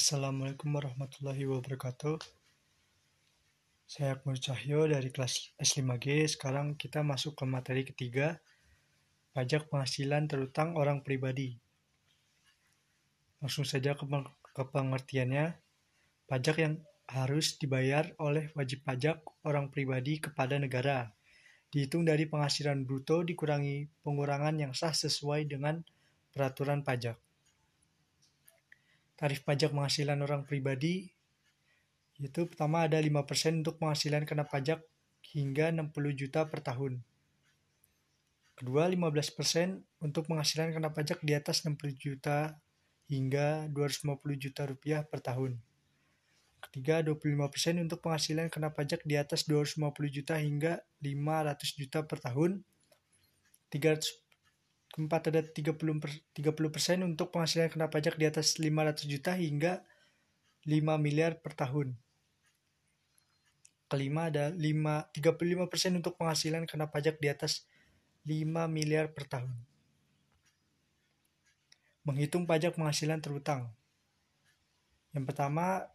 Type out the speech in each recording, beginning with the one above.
Assalamualaikum warahmatullahi wabarakatuh. Saya Akmal Cahyo dari kelas S5G. Sekarang kita masuk ke materi ketiga, pajak penghasilan terutang orang pribadi. Langsung saja ke pengertiannya. Pajak yang harus dibayar oleh wajib pajak orang pribadi kepada negara. Dihitung dari penghasilan bruto dikurangi pengurangan yang sah sesuai dengan peraturan pajak. Tarif pajak penghasilan orang pribadi itu pertama ada 5% untuk penghasilan kena pajak hingga 60 juta per tahun. Kedua, 15% untuk penghasilan kena pajak di atas 60 juta hingga 250 juta rupiah per tahun. Ketiga, 25% untuk penghasilan kena pajak di atas 250 juta hingga 500 juta per tahun. Keempat, ada 30% untuk penghasilan kena pajak di atas 500 juta hingga 5 miliar per tahun. Kelima, ada 35% untuk penghasilan kena pajak di atas 5 miliar per tahun. Menghitung pajak penghasilan terutang. Yang pertama,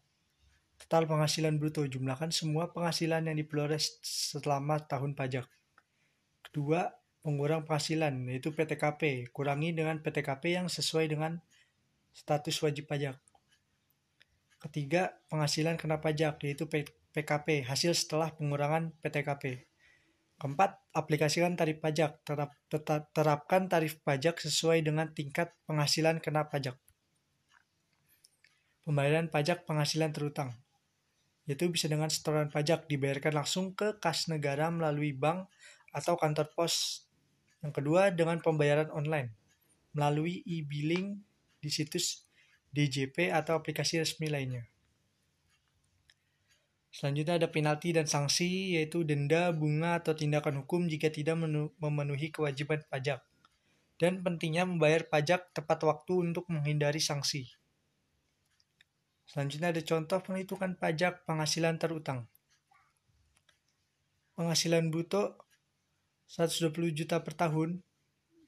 total penghasilan bruto. Jumlahkan semua penghasilan yang diperoleh selama tahun pajak. Kedua, pengurang penghasilan, yaitu PTKP. Kurangi dengan PTKP yang sesuai dengan status wajib pajak. Ketiga, penghasilan kena pajak, yaitu PKP, hasil setelah pengurangan PTKP. Keempat, aplikasikan tarif pajak. Terapkan tarif pajak sesuai dengan tingkat penghasilan kena pajak. Pembayaran pajak penghasilan terutang, yaitu bisa dengan setoran pajak dibayarkan langsung ke kas negara melalui bank atau kantor pos. Yang kedua, dengan pembayaran online melalui e-billing di situs DJP atau aplikasi resmi lainnya. Selanjutnya ada penalti dan sanksi, yaitu denda, bunga, atau tindakan hukum jika tidak memenuhi kewajiban pajak. Dan pentingnya membayar pajak tepat waktu untuk menghindari sanksi. Selanjutnya ada contoh penghitungan pajak penghasilan terutang. Penghasilan bruto 120 juta per tahun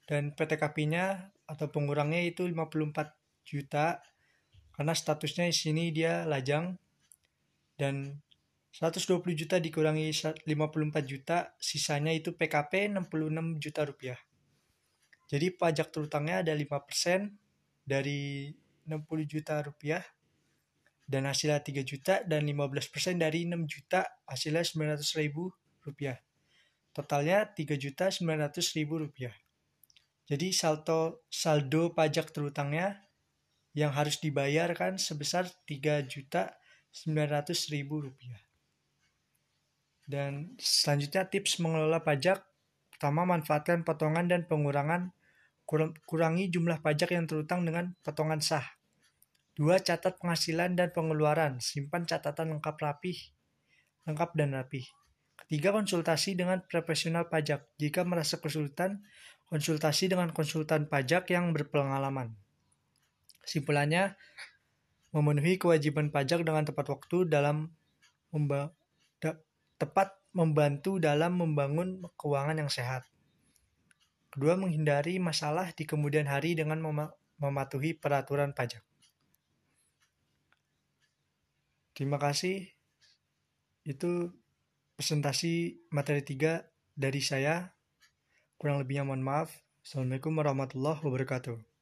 dan PTKP-nya atau pengurangnya itu 54 juta karena statusnya di sini dia lajang, dan 120 juta dikurangi 54 juta, sisanya itu PKP 66 juta rupiah. Jadi pajak terutangnya ada 5% dari 60 juta rupiah dan hasilnya 3 juta, dan 15% dari 6 juta hasilnya 900 ribu rupiah. Totalnya 3.900.000 rupiah. Jadi saldo pajak terutangnya yang harus dibayarkan sebesar 3.900.000 rupiah. Dan selanjutnya tips mengelola pajak. Pertama, manfaatkan potongan dan pengurangan. Kurangi jumlah pajak yang terutang dengan potongan sah. 2. Catat penghasilan dan pengeluaran. Simpan catatan lengkap dan rapi. Ketiga, konsultasi dengan profesional pajak. Jika merasa kesulitan, konsultasi dengan konsultan pajak yang berpengalaman. Kesimpulannya, memenuhi kewajiban pajak dengan tepat waktu membantu dalam membangun keuangan yang sehat. Kedua, menghindari masalah di kemudian hari dengan mematuhi peraturan pajak. Terima kasih. Itu presentasi materi 3 dari saya. Kurang lebihnya mohon maaf. Assalamualaikum warahmatullahi wabarakatuh.